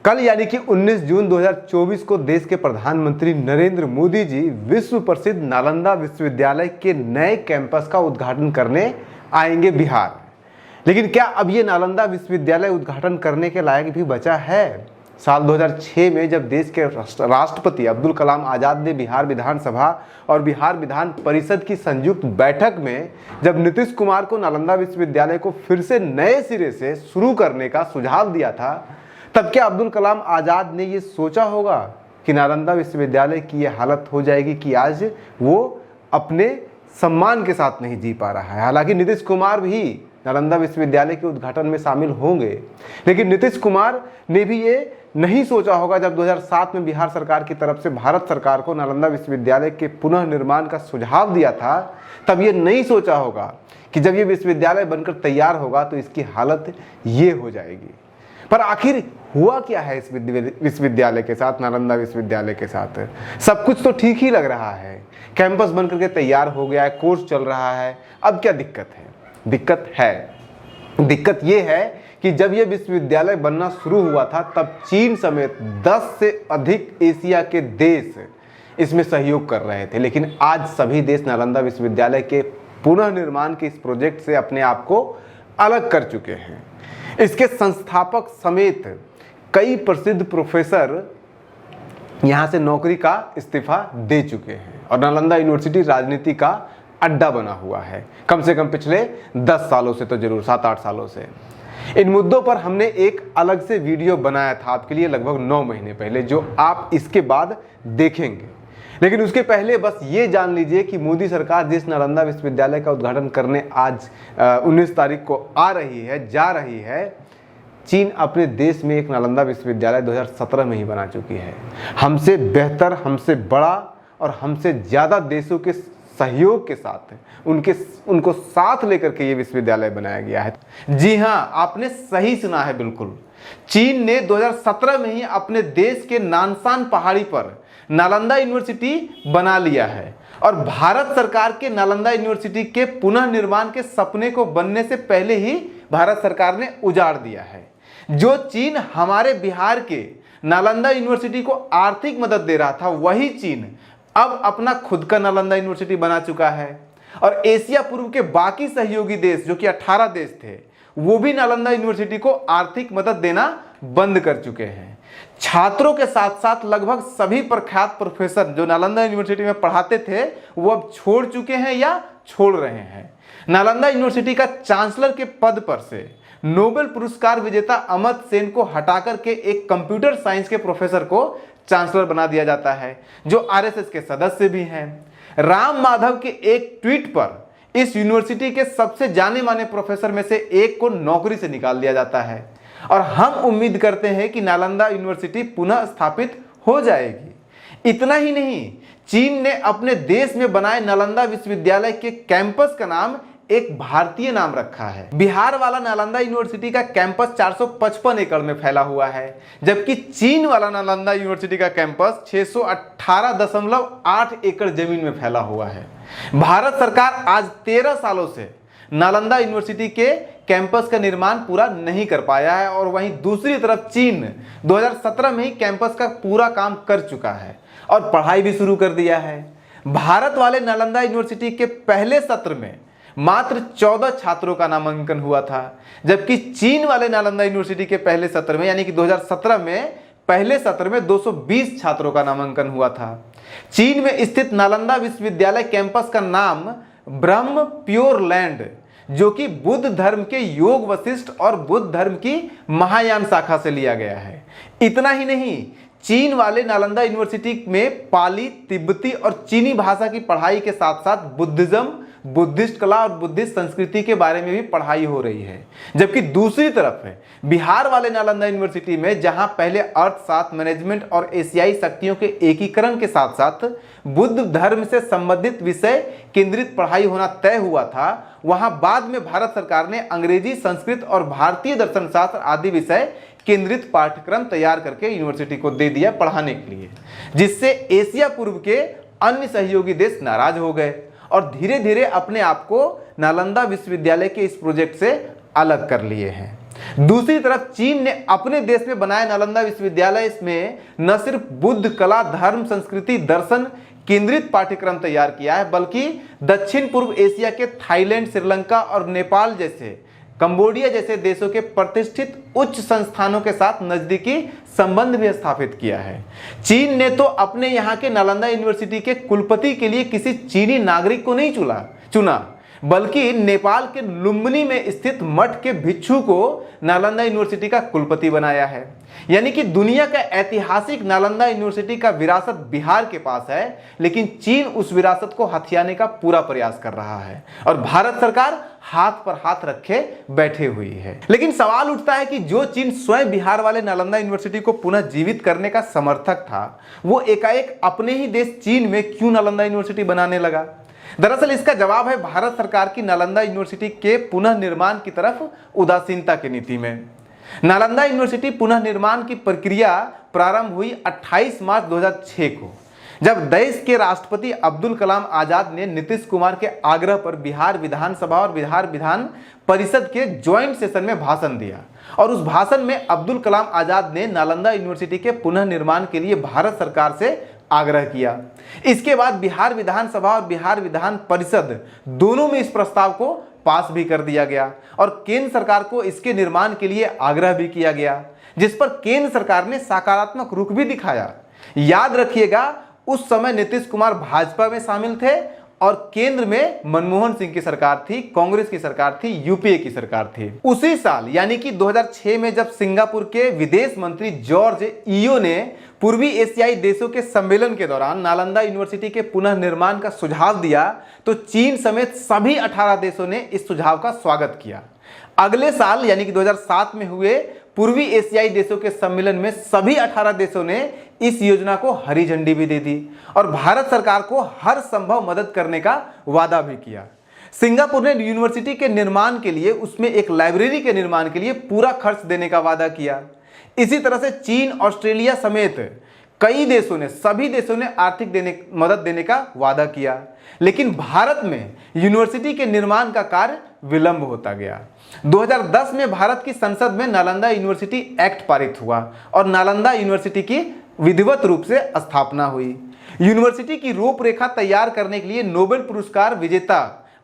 कल यानी कि 19 जून 2024 को देश के प्रधानमंत्री नरेंद्र मोदी जी विश्व प्रसिद्ध नालंदा विश्वविद्यालय के नए कैंपस का उद्घाटन करने आएंगे बिहार। लेकिन क्या अब ये नालंदा विश्वविद्यालय उद्घाटन करने के लायक भी बचा है? साल 2006 में जब देश के राष्ट्रपति अब्दुल कलाम आज़ाद ने बिहार विधानसभा और बिहार विधान परिषद की संयुक्त बैठक में जब नीतीश कुमार को नालंदा विश्वविद्यालय को फिर से नए सिरे से शुरू करने का सुझाव दिया था, तब क्या अब्दुल कलाम आज़ाद ने ये सोचा होगा कि नालंदा विश्वविद्यालय की ये हालत हो जाएगी कि आज वो अपने सम्मान के साथ नहीं जी पा रहा है? हालांकि नीतीश कुमार भी नालंदा विश्वविद्यालय के उद्घाटन में शामिल होंगे, लेकिन नीतीश कुमार ने भी ये नहीं सोचा होगा जब 2007 में बिहार सरकार की तरफ से भारत सरकार को नालंदा विश्वविद्यालय के पुनः निर्माण का सुझाव दिया था, तब ये नहीं सोचा होगा कि जब ये विश्वविद्यालय बनकर तैयार होगा तो इसकी हालत ये हो जाएगी। पर आखिर हुआ क्या है इस विश्वविद्यालय के साथ, नालंदा विश्वविद्यालय के साथ? सब कुछ तो ठीक ही लग रहा है, कैंपस बनकर के तैयार हो गया है, कोर्स चल रहा है। अब क्या दिक्कत है? दिक्कत ये है कि जब ये विश्वविद्यालय बनना शुरू हुआ था तब चीन समेत 10 से अधिक एशिया के देश इसमें सहयोग कर रहे थे, लेकिन आज सभी देश नालंदा विश्वविद्यालय के पुनः निर्माण के इस प्रोजेक्ट से अपने आप को अलग कर चुके हैं। इसके संस्थापक समेत कई प्रसिद्ध प्रोफेसर यहाँ से नौकरी का इस्तीफा दे चुके हैं और नालंदा यूनिवर्सिटी राजनीति का अड्डा बना हुआ है, कम से कम पिछले 10 सालों से, तो जरूर 7-8 सालों से। इन मुद्दों पर हमने एक अलग से वीडियो बनाया था आपके लिए लगभग 9 महीने पहले, जो आप इसके बाद देखेंगे। लेकिन उसके पहले बस ये जान लीजिए कि मोदी सरकार जिस नालंदा विश्वविद्यालय का उद्घाटन करने आज 19 तारीख को जा रही है, चीन अपने देश में एक नालंदा विश्वविद्यालय 2017 में ही बना चुकी है। हमसे बेहतर, हमसे बड़ा और हमसे ज़्यादा देशों के सहयोग के साथ उनको साथ लेकर के ये विश्वविद्यालय बनाया गया है। जी हाँ, आपने सही सुना है, बिल्कुल। चीन ने 2017 में ही अपने देश के नानशान पहाड़ी पर नालंदा यूनिवर्सिटी बना लिया है और भारत सरकार के नालंदा यूनिवर्सिटी के पुनः निर्माण के सपने को बनने से पहले ही भारत सरकार ने उजाड़ दिया है। जो चीन हमारे बिहार के नालंदा यूनिवर्सिटी को आर्थिक मदद दे रहा था, वही चीन अब अपना खुद का नालंदा यूनिवर्सिटी बना चुका है और एशिया पूर्व के बाकी सहयोगी देश जो कि 18 देश थे, वो भी नालंदा यूनिवर्सिटी को आर्थिक मदद देना बंद कर चुके हैं। छात्रों के साथ साथ लगभग सभी प्रख्यात प्रोफेसर जो नालंदा यूनिवर्सिटी में पढ़ाते थे वो अब छोड़ चुके हैं या छोड़ रहे हैं। नालंदा यूनिवर्सिटी का चांसलर के पद पर से नोबेल पुरस्कार विजेता अमर्त्य सेन को हटाकर के एक कंप्यूटर साइंस के प्रोफेसर को चांसलर बना दिया जाता है, जो आरएसएस के सदस्य भी हैं। राम माधव के एक ट्वीट पर इस यूनिवर्सिटी के सबसे जाने माने प्रोफेसर में से एक को नौकरी से निकाल दिया जाता है और हम उम्मीद करते हैं कि नालंदा यूनिवर्सिटी पुनः स्थापित हो जाएगी। इतना ही नहीं, चीन ने अपने देश में बनाए नालंदा विश्वविद्यालय के कैंपस का नाम एक भारतीय नाम रखा है। बिहार वाला नालंदा यूनिवर्सिटी का कैंपस 455 एकड़ में फैला हुआ है, जबकि चीन वाला नालंदा यूनिवर्सिटी का कैंपस 618.8 एकड़ जमीन में फैला हुआ है। भारत सरकार आज 13 सालों से नालंदा यूनिवर्सिटी के कैंपस का निर्माण पूरा नहीं कर पाया है और वहीं दूसरी तरफ चीन 2017 में ही कैंपस का पूरा काम कर चुका है और पढ़ाई भी शुरू कर दिया है। भारत वाले नालंदा यूनिवर्सिटी के पहले सत्र में मात्र 14 छात्रों का नामांकन हुआ था, जबकि चीन वाले नालंदा यूनिवर्सिटी के पहले सत्र में यानी कि 2017 में पहले सत्र में 220 छात्रों का नामांकन हुआ था। चीन में स्थित नालंदा विश्वविद्यालय कैंपस का नाम ब्रह्म प्योर लैंड, जो कि बुद्ध धर्म के योग वशिष्ठ और बुद्ध धर्म की महायान शाखा से लिया गया है। इतना ही नहीं, चीन वाले नालंदा यूनिवर्सिटी में पाली, तिब्बती और चीनी भाषा की पढ़ाई के साथ साथ बुद्धिज्म, बुद्धिस्ट कला और बुद्धिस्ट संस्कृति के बारे में भी पढ़ाई हो रही है। जबकि दूसरी तरफ है बिहार वाले नालंदा यूनिवर्सिटी में, जहां पहले अर्थशास्त्र, मैनेजमेंट और एशियाई शक्तियों के एकीकरण के साथ साथ बुद्ध धर्म से संबंधित विषय केंद्रित पढ़ाई होना तय हुआ था, वहां बाद में भारत सरकार ने अंग्रेजी, संस्कृत और भारतीय दर्शन शास्त्र आदि विषय केंद्रित पाठ्यक्रम तैयार करके यूनिवर्सिटी को दे दिया पढ़ाने के लिए, जिससे एशिया पूर्व के अन्य सहयोगी देश नाराज हो गए और धीरे धीरे अपने आप को नालंदा विश्वविद्यालय के इस प्रोजेक्ट से अलग कर लिए हैं। दूसरी तरफ चीन ने अपने देश में बनाए नालंदा विश्वविद्यालय में न सिर्फ बुद्ध, कला, धर्म, संस्कृति, दर्शन केंद्रित पाठ्यक्रम तैयार किया है, बल्कि दक्षिण पूर्व एशिया के थाईलैंड, श्रीलंका और नेपाल जैसे, कंबोडिया जैसे देशों के प्रतिष्ठित उच्च संस्थानों के साथ नजदीकी संबंध भी स्थापित किया है। चीन ने तो अपने यहाँ के नालंदा यूनिवर्सिटी के कुलपति के लिए किसी चीनी नागरिक को नहीं चुना, बल्कि नेपाल के लुम्बिनी में स्थित मठ के भिक्षु को नालंदा यूनिवर्सिटी का कुलपति बनाया है। यानी कि दुनिया का ऐतिहासिक नालंदा यूनिवर्सिटी का विरासत बिहार के पास है, लेकिन चीन उस विरासत को हथियाने का पूरा प्रयास कर रहा है और भारत सरकार हाथ पर हाथ रखे बैठे हुई है। लेकिन सवाल उठता है कि जो चीन स्वयं बिहार वाले नालंदा यूनिवर्सिटी को पुनः जीवित करने का समर्थक था, वो एकाएक अपने ही देश चीन में क्यों नालंदा यूनिवर्सिटी बनाने लगा? दरअसल इसका जवाब है भारत सरकार की नालंदा यूनिवर्सिटी के पुनः निर्माण की तरफ उदासीनता की नीति में। नालंदा यूनिवर्सिटी पुनः निर्माण की प्रक्रिया प्रारंभ हुई 28 मार्च 2006 को, जब देश के राष्ट्रपति अब्दुल कलाम आजाद ने नीतीश कुमार के आग्रह पर बिहार विधानसभा और बिहार विधान परिषद के ज्वाइंट सेशन में भाषण दिया और उस भाषण में अब्दुल कलाम आजाद ने नालंदा यूनिवर्सिटी के पुनः निर्माण के लिए भारत सरकार से आग्रह किया। इसके बाद बिहार विधानसभा और बिहार विधान परिषद दोनों में इस प्रस्ताव को पास भी कर दिया गया और केंद्र सरकार को इसके निर्माण के लिए आग्रह भी किया गया, जिस पर केंद्र सरकार ने सकारात्मक रुख भी दिखाया। याद रखिएगा, उस समय नीतीश कुमार भाजपा में शामिल थे और केंद्र में मनमोहन सिंह की सरकार थी, कांग्रेस की सरकार थी, यूपीए की सरकार थी। उसी साल यानी कि 2006 में जब सिंगापुर के विदेश मंत्री जॉर्ज इयो ने पूर्वी एशियाई देशों के सम्मेलन के दौरान नालंदा यूनिवर्सिटी के पुनः निर्माण का सुझाव दिया, तो चीन समेत सभी 18 देशों ने इस सुझाव का स्वागत किया। अगले साल यानी कि 2007 में हुए पूर्वी एशियाई देशों के सम्मेलन में सभी 18 देशों ने इस योजना को हरी झंडी भी दे दी और भारत सरकार को हर संभव मदद करने का वादा भी किया। सिंगापुर ने यूनिवर्सिटी के निर्माण के लिए, उसमें एक लाइब्रेरी के निर्माण के लिए पूरा खर्च देने का वादा किया। इसी तरह से चीन, ऑस्ट्रेलिया समेत कई देशों ने, सभी देशों ने आर्थिक मदद देने का वादा किया, लेकिन भारत में यूनिवर्सिटी के निर्माण का कार्य विलंब होता गया। 2010 में भारत की संसद में नालंदा यूनिवर्सिटी एक्ट पारित हुआ और नालंदा यूनिवर्सिटी की विधिवत रूप से स्थापना हुई। यूनिवर्सिटी की रूपरेखा तैयार करने के लिए नोबेल पुरस्कार विजेता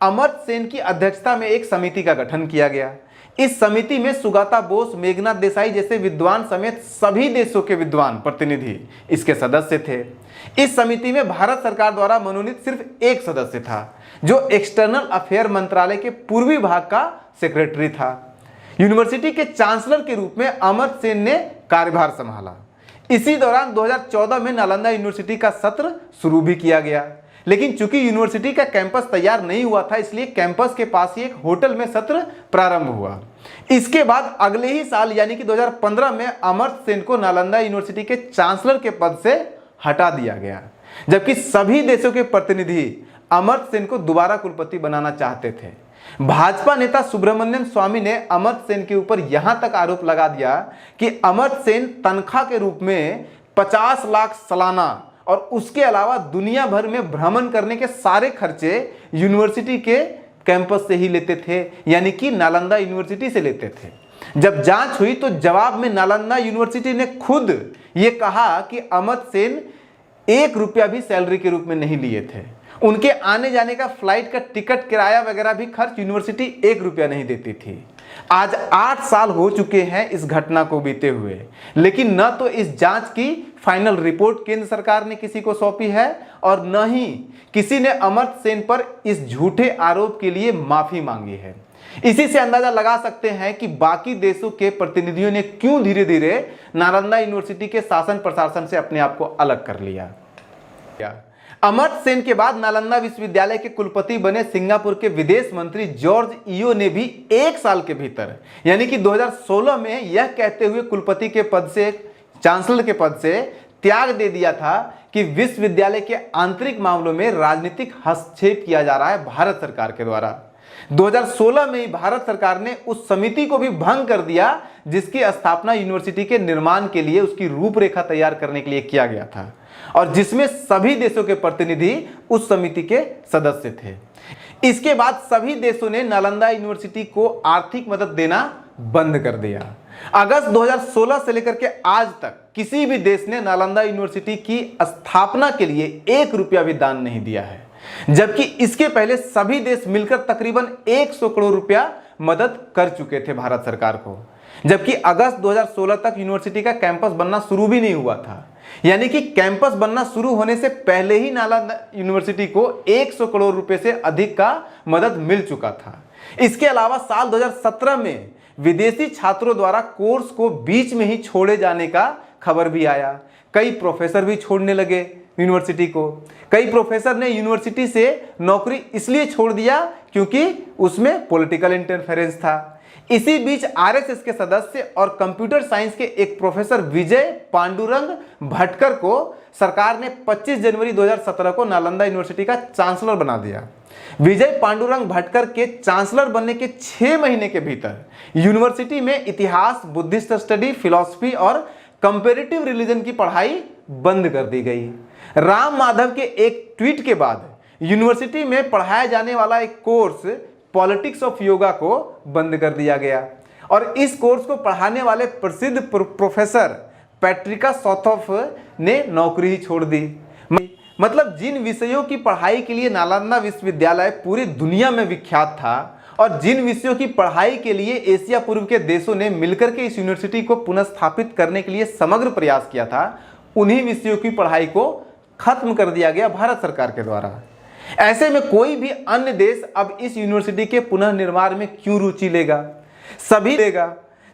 अमर्त्य सेन की अध्यक्षता में एक समिति का गठन किया गया। इस समिति में सुगाता बोस, मेघनाथ देसाई जैसे विद्वान समेत सभी देशों के विद्वान प्रतिनिधि इसके सदस्य थे। इस समिति में भारत सरकार द्वारा मनोनीत सिर्फ एक सदस्य था, जो एक्सटर्नल अफेयर मंत्रालय के पूर्वी भाग का सेक्रेटरी था। यूनिवर्सिटी के चांसलर के रूप में अमर्त्य सेन ने कार्यभार संभाला। इसी दौरान 2014 में नालंदा यूनिवर्सिटी का सत्र शुरू भी किया गया, लेकिन चूंकि यूनिवर्सिटी का कैंपस तैयार नहीं हुआ था, इसलिए कैंपस के पास ही एक होटल में सत्र प्रारंभ हुआ। इसके बाद अगले ही साल यानी कि 2015 में अमर्त्य सेन को नालंदा यूनिवर्सिटी के चांसलर के पद से हटा दिया गया, जबकि सभी देशों के प्रतिनिधि अमर्त्य सेन को दोबारा कुलपति बनाना चाहते थे। भाजपा नेता सुब्रमण्यम स्वामी ने अमर्त्य सेन के ऊपर यहां तक आरोप लगा दिया कि अमर्त्य सेन तनख्वाह के रूप में 50 लाख सालाना और उसके अलावा दुनिया भर में भ्रमण करने के सारे खर्चे यूनिवर्सिटी के कैंपस से ही लेते थे, यानी कि नालंदा यूनिवर्सिटी से लेते थे। जब जांच हुई तो जवाब में नालंदा यूनिवर्सिटी ने खुद ये कहा कि अमर्त्य सेन 1 रुपया भी सैलरी के रूप में नहीं लिए थे। उनके आने जाने का, फ्लाइट का टिकट, किराया वगैरह भी खर्च यूनिवर्सिटी 1 रुपया नहीं देती थी। आज 8 साल हो चुके हैं इस घटना को बीते हुए, लेकिन न तो इस जांच की फाइनल रिपोर्ट केंद्र सरकार ने किसी को सौंपी है और न ही किसी ने अमर्त्य सेन पर इस झूठे आरोप के लिए माफी मांगी है। इसी से अंदाजा लगा सकते हैं कि बाकी देशों के प्रतिनिधियों ने क्यों धीरे धीरे नालंदा यूनिवर्सिटी के शासन प्रशासन से अपने आप को अलग कर लिया। अमर्त्य सेन के बाद नालंदा विश्वविद्यालय के कुलपति बने सिंगापुर के विदेश मंत्री जॉर्ज इयो ने भी 1 साल के भीतर यानी कि 2016 में यह कहते हुए कुलपति के पद से, चांसलर के पद से त्याग दे दिया था कि विश्वविद्यालय के आंतरिक मामलों में राजनीतिक हस्तक्षेप किया जा रहा है भारत सरकार के द्वारा। 2016 में ही भारत सरकार ने उस समिति को भी भंग कर दिया जिसकी स्थापना यूनिवर्सिटी के निर्माण के लिए, उसकी रूपरेखा तैयार करने के लिए किया गया था और जिसमें सभी देशों के प्रतिनिधि उस समिति के सदस्य थे। इसके बाद सभी देशों ने नालंदा यूनिवर्सिटी को आर्थिक मदद देना बंद कर दिया। अगस्त 2016 से लेकर के आज तक किसी भी देश ने नालंदा यूनिवर्सिटी की स्थापना के लिए 1 रुपया भी दान नहीं दिया है, जबकि इसके पहले सभी देश मिलकर तकरीबन 100 करोड़ रुपया मदद कर चुके थे भारत सरकार को। जबकि अगस्त 2016 तक यूनिवर्सिटी का कैंपस बनना शुरू भी नहीं हुआ था, यानी कि कैंपस बनना शुरू होने से पहले ही नालंदा यूनिवर्सिटी को 100 करोड़ रुपए से अधिक का मदद मिल चुका था। इसके अलावा साल 2017 में विदेशी छात्रों द्वारा कोर्स को बीच में ही छोड़े जाने का खबर भी आया। कई प्रोफेसर भी छोड़ने लगे यूनिवर्सिटी को। कई प्रोफेसर ने यूनिवर्सिटी से नौकरी इसलिए छोड़ दिया क्योंकि उसमें पॉलिटिकल इंटरफेरेंस था। इसी बीच आरएसएस के सदस्य और कंप्यूटर साइंस के एक प्रोफेसर विजय पांडुरंग भटकर को सरकार ने 25 जनवरी 2017 को नालंदा यूनिवर्सिटी का चांसलर बना दिया। विजय पांडुरंग भटकर के चांसलर बनने के 6 महीने के भीतर यूनिवर्सिटी में इतिहास, बुद्धिस्ट स्टडी, फिलॉसफी और कंपैरेटिव रिलीजन की पढ़ाई बंद कर दी गई। राम माधव के एक ट्वीट के बाद यूनिवर्सिटी में पढ़ाया जाने वाला एक कोर्स पॉलिटिक्स ऑफ योगा को बंद कर दिया गया और इस कोर्स को पढ़ाने वाले प्रसिद्ध प्रोफेसर पैट्रिका सॉथॉफ ने नौकरी ही छोड़ दी। मतलब जिन विषयों की पढ़ाई के लिए नालंदा विश्वविद्यालय पूरी दुनिया में विख्यात था और जिन विषयों की पढ़ाई के लिए एशिया पूर्व के देशों ने मिलकर के इस यूनिवर्सिटी को पुनर्स्थापित करने के लिए समग्र प्रयास किया था, उन्हीं विषयों की पढ़ाई को खत्म कर दिया गया भारत सरकार के द्वारा। ऐसे में कोई भी अन्य देश अब इस यूनिवर्सिटी के पुनर्निर्माण में क्यों रुचि लेगा?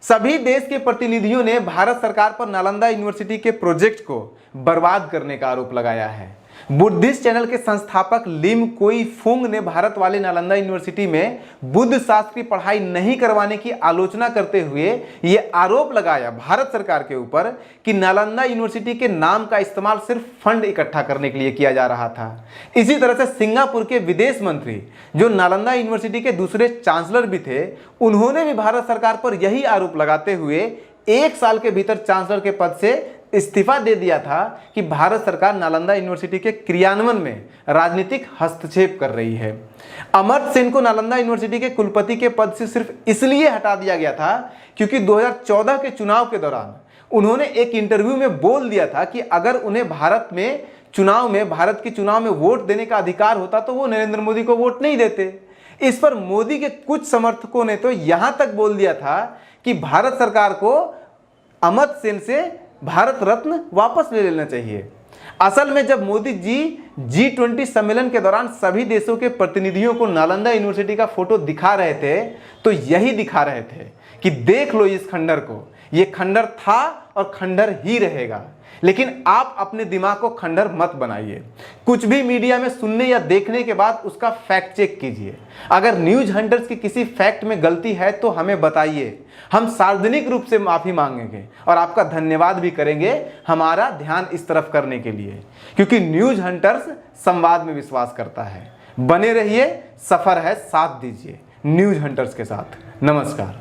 सभी देश के प्रतिनिधियों ने भारत सरकार पर नालंदा यूनिवर्सिटी के प्रोजेक्ट को बर्बाद करने का आरोप लगाया है। बुद्धिस्ट चैनल के संस्थापक लिम कोई फुंग ने भारत वाले नालंदा यूनिवर्सिटी में बुद्ध शास्त्र की पढ़ाई नहीं करवाने की आलोचना करते हुए ये आरोप लगाया भारत सरकार के ऊपर कि नालंदा यूनिवर्सिटी के नाम का इस्तेमाल सिर्फ फंड इकट्ठा करने के लिए किया जा रहा था। इसी तरह से सिंगापुर के विदेश मंत्री, जो नालंदा यूनिवर्सिटी के दूसरे चांसलर भी थे, उन्होंने भी भारत सरकार पर यही आरोप लगाते हुए 1 साल के भीतर चांसलर के पद से इस्तीफा दे दिया था कि भारत सरकार नालंदा यूनिवर्सिटी के क्रियान्वयन में राजनीतिक हस्तक्षेप कर रही है। अमर्त्य सेन को नालंदा यूनिवर्सिटी के कुलपति के पद से सिर्फ इसलिए हटा दिया गया था क्योंकि 2014 के चुनाव के दौरान उन्होंने एक इंटरव्यू में बोल दिया था कि अगर उन्हें भारत के चुनाव में वोट देने का अधिकार होता तो वो नरेंद्र मोदी को वोट नहीं देते। इस पर मोदी के कुछ समर्थकों ने तो यहां तक बोल दिया था कि भारत सरकार को अमर्त्य सेन से भारत रत्न वापस ले लेना चाहिए। असल में जब मोदी जी G20 सम्मेलन के दौरान सभी देशों के प्रतिनिधियों को नालंदा यूनिवर्सिटी का फोटो दिखा रहे थे तो यही दिखा रहे थे कि देख लो इस खंडर को, ये खंडर था और खंडर ही रहेगा। लेकिन आप अपने दिमाग को खंडर मत बनाइए। कुछ भी मीडिया में सुनने या देखने के बाद उसका फैक्ट चेक कीजिए। अगर न्यूज हंटर्स की किसी फैक्ट में गलती है तो हमें बताइए, हम सार्वजनिक रूप से माफी मांगेंगे और आपका धन्यवाद भी करेंगे हमारा ध्यान इस तरफ करने के लिए, क्योंकि न्यूज हंटर्स संवाद में विश्वास करता है। बने रहिए, सफर है, साथ दीजिए न्यूज हंटर्स के साथ। नमस्कार।